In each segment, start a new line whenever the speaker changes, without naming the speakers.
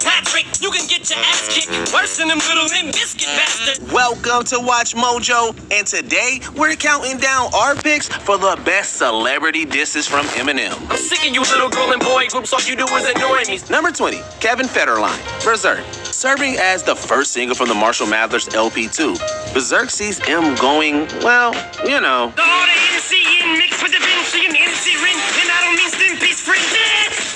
Patrick, you can get your ass kicked worse than them little Limp Bizkit bastards.
Welcome to Watch Mojo, and today we're counting down our picks for the best celebrity disses from Eminem.
I'm sick of you little girl and boy groups, all you do is annoy me.
Number 20, Kevin Federline, Berserk. Serving as the first single from the Marshall Mathers LP2, Berserk sees M going, well, you know.
The NCN mixed with the Vinci and NC-Rin, and I don't mean Stimpy's friend.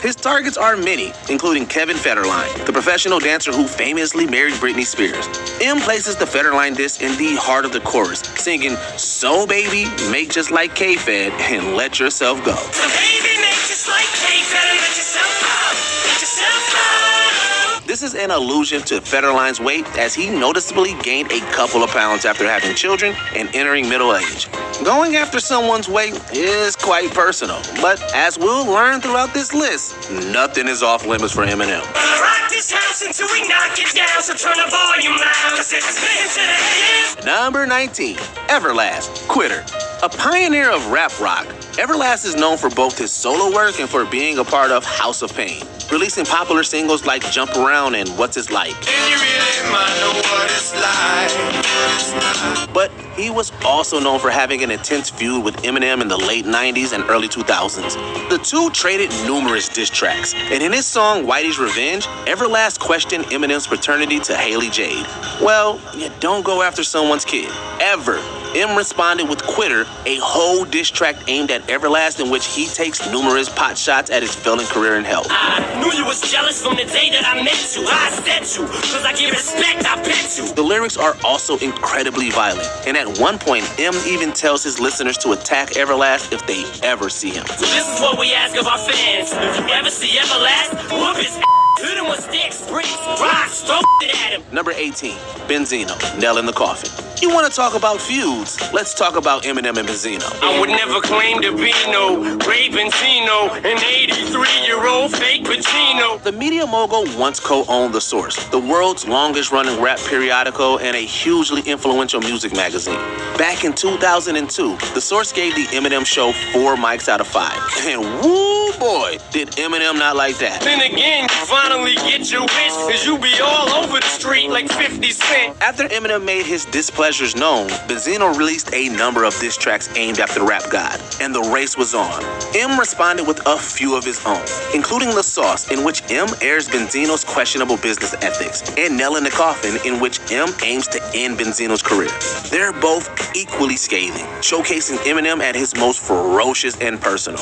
His targets are many, including Kevin Federline, the professional dancer who famously married Britney Spears. M places the Federline diss in the heart of the chorus, singing, "So baby, make just like K-Fed and let yourself go."
So baby, make just like K-Fed and let yourself go. Let yourself go.
This is an allusion to Federline's weight, as he noticeably gained a couple of pounds after having children and entering middle age. Going after someone's weight is quite personal, but as we'll learn throughout this list, nothing is off limits for Eminem.
Rock this house until we knock it down, so turn the volume loud, 'cause it's been to the head.
Number 19, Everlast, Quitter. A pioneer of rap rock, Everlast is known for both his solo work and for being a part of House of Pain, releasing popular singles like Jump Around and What's It Like.
And you really might know what it's like.
But he was also known for having an intense feud with Eminem in the late 90s and early 2000s. The two traded numerous diss tracks, and in his song Whitey's Revenge, Everlast questioned Eminem's paternity to Haley Jade. Well, you don't go after someone's kid, ever. M responded with Quitter, a whole diss track aimed at Everlast in which he takes numerous pot shots at his failing career and health.
I knew you was jealous from the day that I met you. I said you, 'cause I give respect, I bet you.
The lyrics are also incredibly violent, and at one point, M even tells his listeners to attack Everlast if they ever see him.
So this is what we ask of our fans. If you ever see Everlast, whoop his hit him with sticks, bricks, rocks, throw it at him.
Number 18, Benzino, Nail in the Coffin. You want to talk about feuds? Let's talk about Eminem and Benzino.
I would never claim to be no Ray Benzino, an 83-year-old fake Pacino.
The media mogul once co-owned The Source, the world's longest-running rap periodical and a hugely influential music magazine. Back in 2002, The Source gave the Eminem show 4 mics out of 5. And woo boy, did Eminem not like that.
Then again, you finally get your wish, 'cause you be all over the street like 50 Cent.
After Eminem made his displeasures known, Benzino released a number of diss tracks aimed after the rap god, and the race was on. M responded with a few of his own, including The Sauce, in which M airs Benzino's questionable business ethics, and Nail in the Coffin, in which M aims to end Benzino's career. They're both equally scathing, showcasing Eminem at his most ferocious and personal.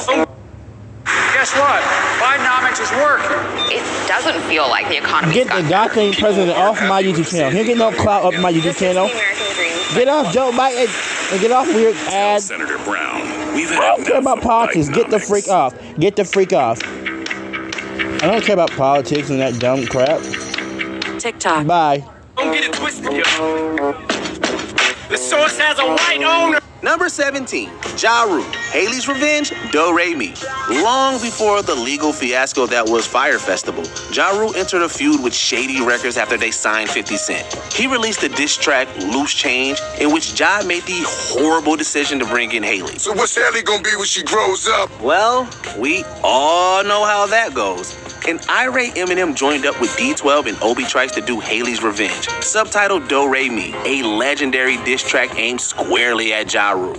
Guess what? Bidenomics is working.
It doesn't feel like the economy.
Get the goddamn president off my YouTube channel. He ain't get no clout up my YouTube channel. Get off Joe Biden and get off weird ads.
Senator Brown, we've
I don't care about politics. Get the freak off. Get the freak off. I don't care about politics and that dumb crap.
TikTok.
Bye.
Don't get it twisted, yo. The Source has a white owner.
Number 17, Ja Rule, Haley's Revenge, Do Re Mi. Long before the legal fiasco that was Fire Festival, Ja Rule entered a feud with Shady Records after they signed 50 Cent. He released the diss track Loose Change, in which Ja made the horrible decision to bring in Haley.
So what's Haley gonna be when she grows up?
Well, we all know how that goes. An irate Eminem joined up with D12 and Obi Trice to do Haley's Revenge, subtitled Do Re Mi, a legendary diss track aimed squarely at Ja Rule.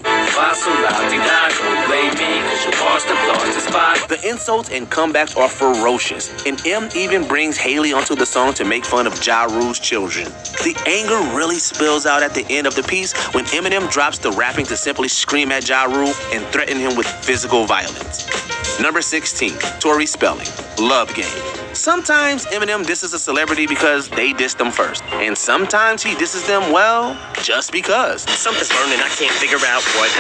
The insults and comebacks are ferocious, and M even brings Haley onto the song to make fun of Ja Rule's children. The anger really spills out at the end of the piece when Eminem drops the rapping to simply scream at Ja Rule and threaten him with physical violence. Number 16, Tori Spelling, Love Game. Sometimes Eminem disses a celebrity because they dissed them first, and sometimes he disses them, well, just because.
Something's burning, I can't figure out what.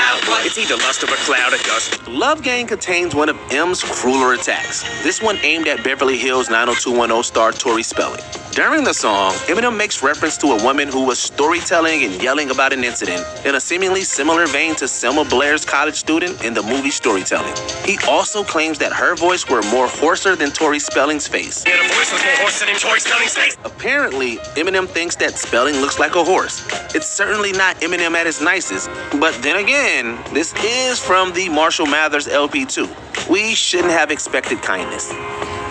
It's either lust or a cloud of dust.
Love Game contains one of M's crueler attacks, this one aimed at Beverly Hills 90210 star Tori Spelling. During the song, Eminem makes reference to a woman who was storytelling and yelling about an incident in a seemingly similar vein to Selma Blair's college student in the movie Storytelling. He also claims that her voice were more hoarser than Tori Spelling's face.
Yeah, the voice was more hoarse than Tori Spelling's face.
Apparently, Eminem thinks that Spelling looks like a horse. It's certainly not Eminem at his nicest, but then again, this is from the Marshall Mathers LP2. We shouldn't have expected kindness.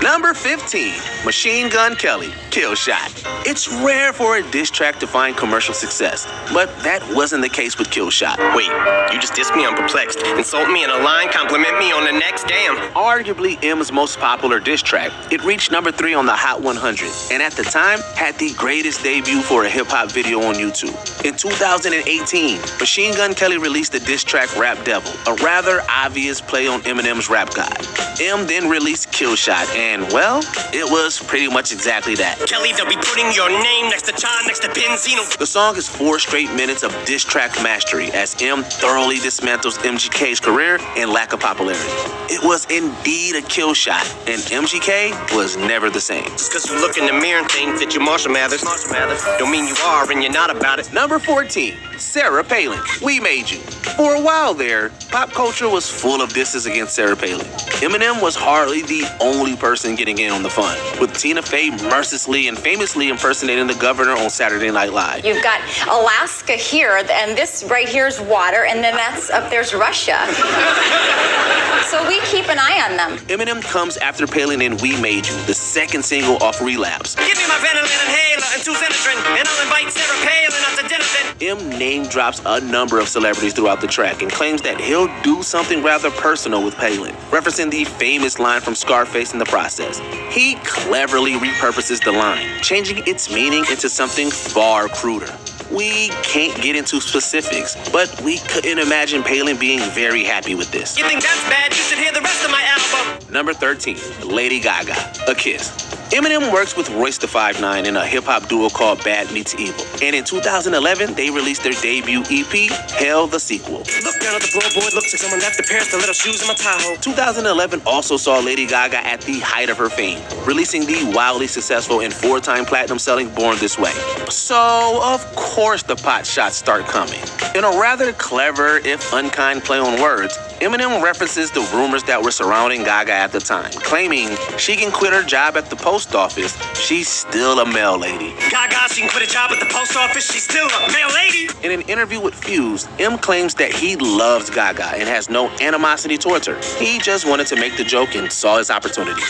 Number 15, Machine Gun Kelly, Kill Shot. It's rare for a diss track to find commercial success, but that wasn't the case with Kill Shot.
Wait, you just dissed me, I'm perplexed. Insult me in a line, compliment me on the next, damn.
Arguably M's most popular diss track, it reached number 3 on the Hot 100, and at the time, had the greatest debut for a hip-hop video on YouTube. In 2018, Machine Gun Kelly released the diss track Rap Devil, a rather obvious play on Eminem's Rap God. M then released Kill Shot, and well, it was pretty much exactly that.
Kelly, they'll be putting your name next to John, next to Benzino.
The song is 4 straight minutes of diss track mastery as M thoroughly dismantles MGK's career and lack of popularity. It was indeed a kill shot, and MGK was never the same.
Just because you look in the mirror and think that you're Marshall Mathers, don't mean you are and you're not about it.
Number 14, Sarah Palin, We Made You. For a while there, pop culture was full of disses against Sarah Palin. Eminem was hardly the only person getting in on the fun, with Tina Fey mercilessly and famously impersonating the governor on Saturday Night Live.
You've got Alaska here, and this right here is water, and then that's up there's Russia. So we keep an eye on them.
Eminem comes after Palin in We Made You, the second single off Relapse.
Give me my Ventolin inhaler and 2 Xanadrin, and I'll invite Sarah Palin out to dinner then.
M name drops a number of celebrities throughout the track and claims that he'll do something rather personal with Palin, referencing the famous line from Scarface in the process. He cleverly repurposes the line, changing its meaning into something far cruder. We can't get into specifics, but we couldn't imagine Palin being very happy with this.
You think that's bad? You should hear the rest of my album.
Number 13, Lady Gaga, A Kiss. Eminem works with Royce the 5'9" in a hip-hop duo called Bad Meets Evil. And in 2011, they released their debut EP, Hell the Sequel.
Look down at the floorboard, looks like someone left a pair of stiletto shoes in my Tahoe.
2011 also saw Lady Gaga at the height of her fame, releasing the wildly successful and 4-time platinum-selling Born This Way. So, of course, the pot shots start coming. In a rather clever, if unkind play on words, Eminem references the rumors that were surrounding Gaga at the time, claiming she can quit her job at the post office, she's still a mail lady.
Gaga, she can quit a job at the post office, she's still a mail lady.
In an interview with Fuse, M claims that he loves Gaga and has no animosity towards her. He just wanted to make the joke and saw his opportunity.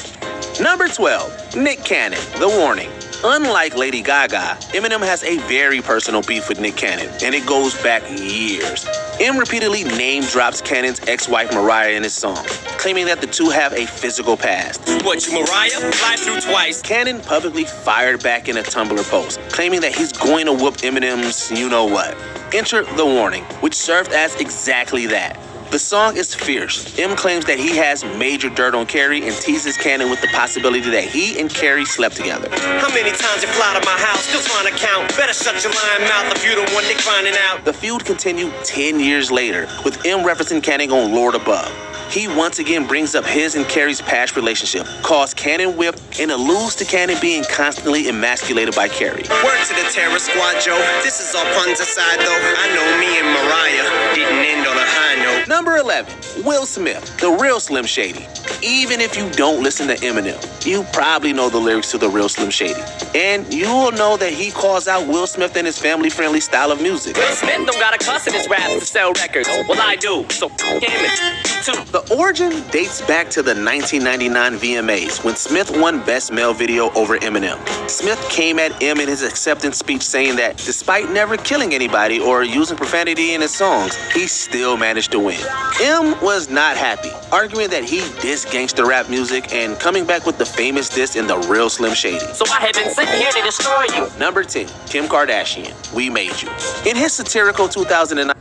Number 12, Nick Cannon, The Warning. Unlike Lady Gaga, Eminem has a very personal beef with Nick Cannon, and it goes back years. M repeatedly name drops Cannon's ex-wife Mariah in his song, claiming that the two have a physical past.
What, you Mariah? Fly through twice.
Cannon publicly fired back in a Tumblr post, claiming that he's going to whoop Eminem's you-know-what. Enter The Warning, which served as exactly that. The song is fierce. M claims that he has major dirt on Carrie and teases Cannon with the possibility that he and Carrie slept together.
How many times you fly to my house? Still trying to count. Better shut your lying mouth if you the one they grinding out.
The feud continued 10 years later, with M referencing Cannon on Lord Above. He once again brings up his and Carrie's past relationship, calls Cannon whip, and alludes to Cannon being constantly emasculated by Carrie.
Word to the terror squad, Joe. This is all puns aside, though. I know me and Mariah didn't end on a high note.
Number 11, Will Smith, The Real Slim Shady. Even if you don't listen to Eminem, you probably know the lyrics to The Real Slim Shady. And you will know that he calls out Will Smith and his family-friendly style of music.
Will Smith don't got a cuss in his raps to sell records. Well, I do, so damn it. You too.
The origin dates back to the 1999 VMAs, when Smith won Best Male Video over Eminem. Smith came at M in his acceptance speech saying that despite never killing anybody or using profanity in his songs, he still managed to win. M was not happy, arguing that he dissed gangster rap music and coming back with the famous diss in The Real Slim Shady.
So I have been sitting here to destroy you.
Number 10, Kim Kardashian, We Made You. In his satirical 2009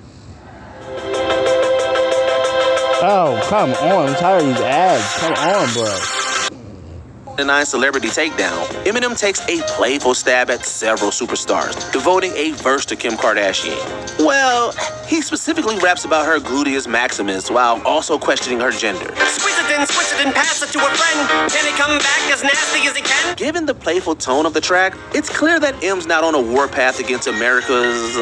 Oh, come on. I'm tired of these ads. Come on, bro.
Celebrity Takedown, Eminem takes a playful stab at several superstars, devoting a verse to Kim Kardashian. Well, he specifically raps about her gluteus maximus while also questioning her gender.
Squeeze it in, pass it to a friend. Can he come back as nasty as he can?
Given the playful tone of the track, it's clear that M's not on a warpath against America's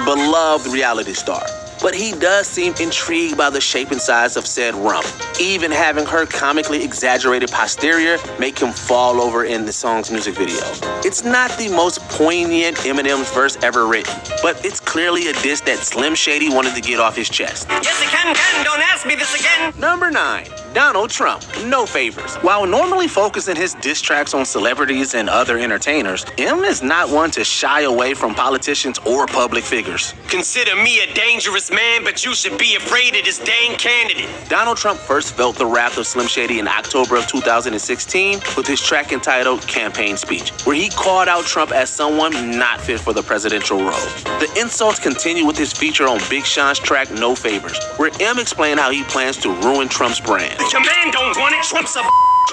beloved reality star. But he does seem intrigued by the shape and size of said rump, even having her comically exaggerated posterior make him fall over in the song's music video. It's not the most poignant Eminem's verse ever written, but it's clearly a diss that Slim Shady wanted to get off his chest.
Yes, it can, don't ask me this again.
Number 9, Donald Trump, no favors. While normally focusing his diss tracks on celebrities and other entertainers, M is not one to shy away from politicians or public figures.
Consider me a dangerous man, but you should be afraid of this dang candidate.
Donald Trump first felt the wrath of Slim Shady in October of 2016 with his track entitled Campaign Speech, where he called out Trump as someone not fit for the presidential role. The insults continue with his feature on Big Sean's track No Favors, where M explained how he plans to ruin Trump's brand.
Your man don't want it, Trump's a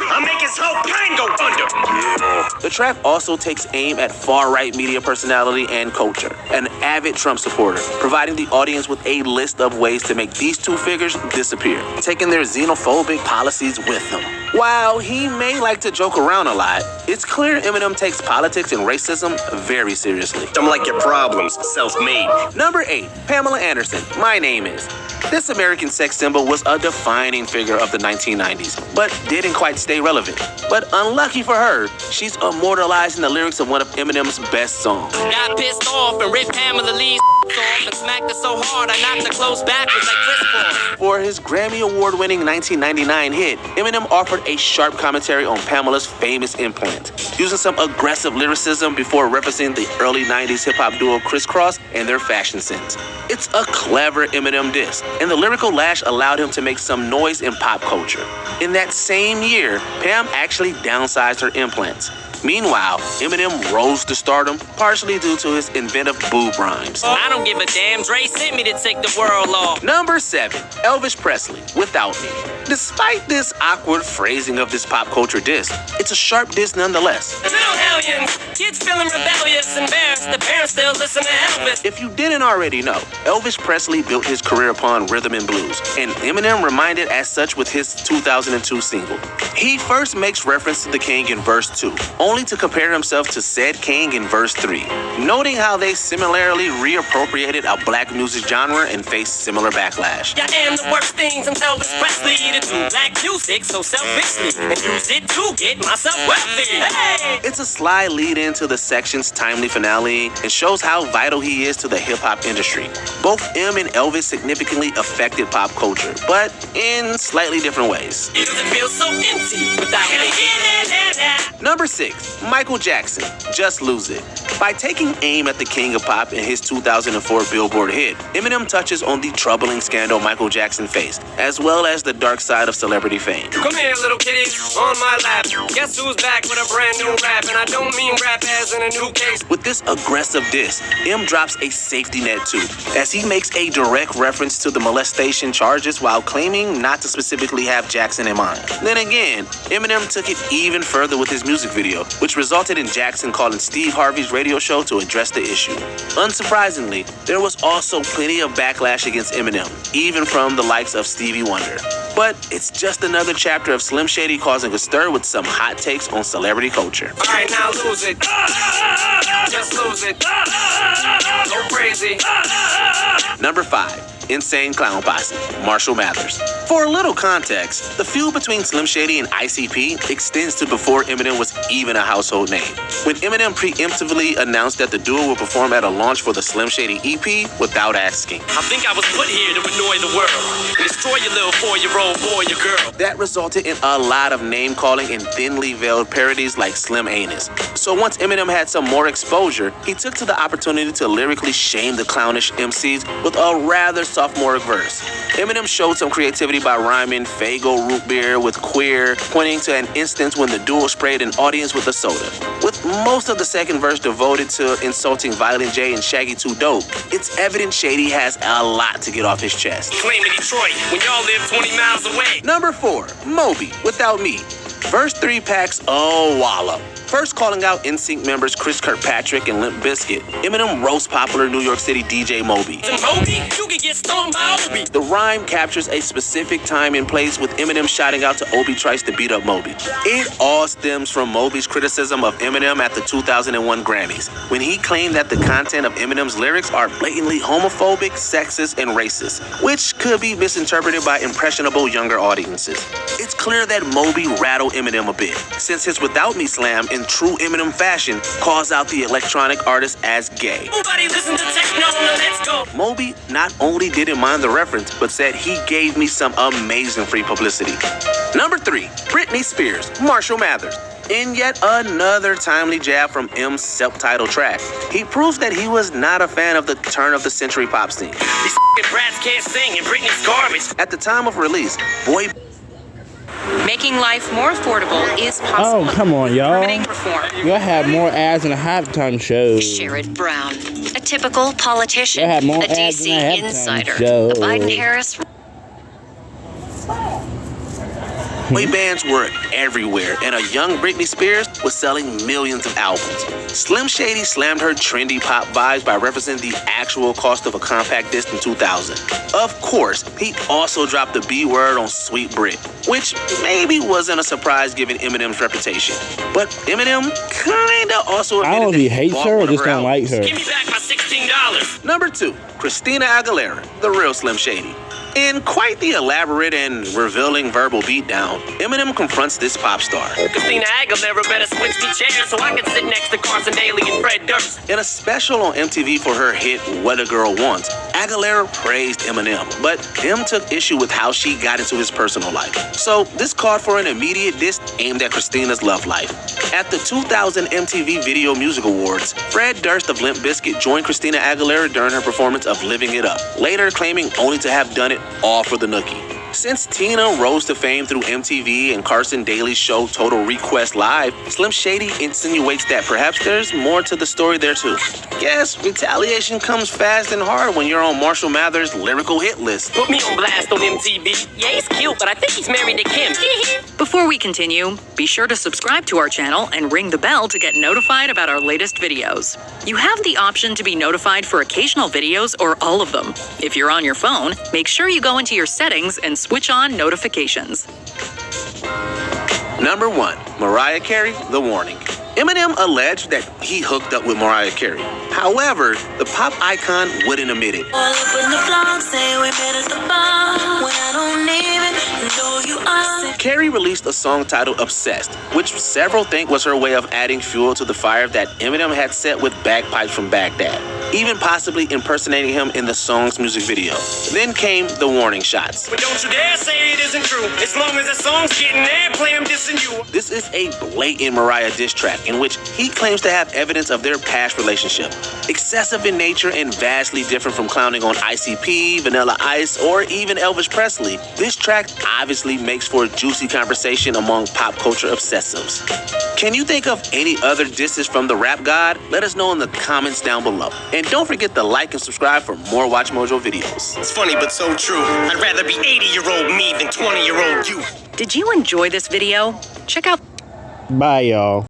I'll make his whole plan go under.
The track also takes aim at far-right media personality and culture, an avid Trump supporter, providing the audience with a list of ways to make these two figures disappear, taking their xenophobic policies with them. While he may like to joke around a lot, it's clear Eminem takes politics and racism very seriously.
I'm like your problems, self-made.
Number 8, Pamela Anderson, My Name Is. This American sex symbol was a defining figure of the 1990s, but didn't quite stay relevant. But unlucky for her, she's immortalized in the lyrics of one of Eminem's best songs.
Got pissed off and ripped Pamela Lee's off and smacked her so hard I knocked her close backwards like Chris Paul.
For his Grammy Award-winning 1999 hit, Eminem offered a sharp commentary on Pamela's famous implant, using some aggressive lyricism before referencing the early 90s hip-hop duo Criss Cross and their fashion sense. It's a clever Eminem diss, and the lyrical lash allowed him to make some noise in pop culture. In that same year, Pam actually downsized her implants. Meanwhile, Eminem rose to stardom, partially due to his inventive boob rhymes.
I don't give a damn. Dre sent me to take the world off.
Number 7, Elvis Presley, Without Me. Despite this awkward phrasing of this pop culture diss, it's a sharp diss nonetheless.
Little hellions, kids feeling rebellious, embarrassed. The parents still listen to Elvis.
If you didn't already know, Elvis Presley built his career upon rhythm and blues, and Eminem reminded as such with his 2002 single. He first makes reference to the King in verse 2, only to compare himself to said King in verse 3, noting how they similarly reappropriated a black music genre and faced similar backlash.
I am the worst things I'm Elvis Presley to do black music so selfishly and use it to get myself wealthy. Hey!
It's a sly lead into the section's timely finale and shows how vital he is to the hip-hop industry. Both M and Elvis significantly affected pop culture, but in slightly different ways.
It doesn't feel so empty without it.
Number 6, Michael Jackson, Just Lose It. By taking aim at the king of pop in his 2004 Billboard hit, Eminem touches on the troubling scandal Michael Jackson faced, as well as the dark side of celebrity fame.
Come here, little kitty, on my lap. Guess who's back with a brand new rap? And I don't mean rap as in a new case.
With this aggressive diss, M drops a safety net too, as he makes a direct reference to the molestation charges while claiming not to specifically have Jackson in mind. Then again, Eminem took it even further with his music video, which resulted in Jackson calling Steve Harvey's radio show to address the issue. Unsurprisingly, there was also plenty of backlash against Eminem, even from the likes of Stevie Wonder. But it's just another chapter of Slim Shady causing a stir with some hot takes on celebrity culture.
All right, now lose it. Just lose it. Go crazy.
Number 5, Insane Clown Posse, Marshall Mathers. For a little context, the feud between Slim Shady and ICP extends to before Eminem was even a household name, when Eminem preemptively announced that the duo would perform at a launch for the Slim Shady EP without asking.
I think I was put here to annoy the world and destroy your little 4-year-old boy or girl.
That resulted in a lot of name-calling and thinly veiled parodies like Slim Anus. So once Eminem had some more exposure, he took to the opportunity to lyrically shame the clownish MCs with a rather sophomoric verse. Eminem showed some creativity by rhyming Faygo root beer with queer, pointing to an instance when the duo sprayed an audience with a soda. With most of the second verse devoted to insulting Violent J and Shaggy 2 Dope, it's evident Shady has a lot to get off his chest.
Claiming Detroit when y'all live 20 miles away.
Number 4, Moby, Without Me. Verse 3 packs a wallop. First calling out NSYNC members Chris Kirkpatrick and Limp Bizkit, Eminem roasts popular New York City DJ Moby.
Moby, you can get stoned by Obi.
The rhyme captures a specific time and place with Eminem shouting out to Obi Trice to beat up Moby. It all stems from Moby's criticism of Eminem at the 2001 Grammys, when he claimed that the content of Eminem's lyrics are blatantly homophobic, sexist, and racist, which could be misinterpreted by impressionable younger audiences. It's clear that Moby rattled Eminem a bit, since his Without Me slam in true Eminem fashion calls out the electronic artist as gay.
Nobody listen to techno, no, let's go.
Moby not only didn't mind the reference, but said he gave me some amazing free publicity. Number 3, Britney Spears, Marshall Mathers. In yet another timely jab from M's self-titled track, he proves that he was not a fan of the turn-of-the-century pop scene.
These f***ing brats can't sing and Britney's garbage.
At the time of release, boy
Making life more affordable is possible.
Oh, come on, y'all.
Permitting reform.
Y'all have more ads than a halftime show.
Sherrod Brown, a typical politician,
Y'all have more
a
ads
DC
than a halftime
insider,
show.
the Biden-Harris.
boy bands were everywhere, and a young Britney Spears was selling millions of albums. Slim Shady slammed her trendy pop vibes by referencing the actual cost of a compact disc in 2000. Of course, he also dropped the B word on Sweet Brit, which maybe wasn't a surprise given Eminem's reputation. But Eminem kinda also
I don't know
admitted
if he
that
hates
bought
her or
one of
just
her
don't like
albums.
her.
Give me back my $16.
Number 2, Christina Aguilera, the real Slim Shady. In quite the elaborate and revealing verbal beatdown, Eminem confronts this pop star.
Christina Aguilera better switch me chairs so I can sit next to Carson Daly and Fred Durst.
In a special on MTV for her hit What a Girl Wants, Aguilera praised Eminem, but M took issue with how she got into his personal life. So this called for an immediate diss aimed at Christina's love life. At the 2000 MTV Video Music Awards, Fred Durst of Limp Bizkit joined Christina Aguilera during her performance of Living It Up, later claiming only to have done it all for the nookie. Since Tina rose to fame through MTV and Carson Daly's show Total Request Live, Slim Shady insinuates that perhaps there's more to the story there too. Yes, retaliation comes fast and hard when you're on Marshall Mathers' lyrical hit list.
Put me on blast on MTV. Yeah, he's cute, but I think he's married to Kim.
Before we continue, be sure to subscribe to our channel and ring the bell to get notified about our latest videos. You have the option to be notified for occasional videos or all of them. If you're on your phone, make sure you go into your settings and switch on notifications.
Number 1, Mariah Carey, The Warning. Eminem alleged that he hooked up with Mariah Carey. However, the pop icon wouldn't admit it. Carey released a song titled Obsessed, which several think was her way of adding fuel to the fire that Eminem had set with bagpipes from Baghdad, even possibly impersonating him in the song's music video. Then came the warning shots.
But don't you dare say it isn't true. As long as the song's getting airplay, I'm dissing you.
This is a blatant Mariah diss track in which he claims to have evidence of their past relationship. Excessive in nature and vastly different from clowning on ICP, Vanilla Ice, or even Elvis Presley, this track obviously makes for a juicy conversation among pop culture obsessives. Can you think of any other disses from the rap god? Let us know in the comments down below. And don't forget to like and subscribe for more Watch Mojo videos.
It's funny, but so true. I'd rather be 80-year-old me than 20-year-old you.
Did you enjoy this video? Check out
Bye, y'all.